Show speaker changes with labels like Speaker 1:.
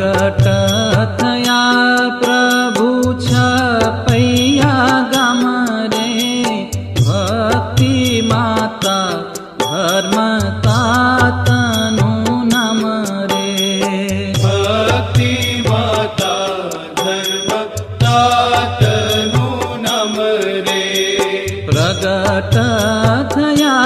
Speaker 1: प्रगट थया प्रभु छपैया गाम रे, भक्ति माता धर्म तातनु नाम रे।
Speaker 2: भक्ति माता धर्म तातनु नाम रे।
Speaker 1: प्रगट थया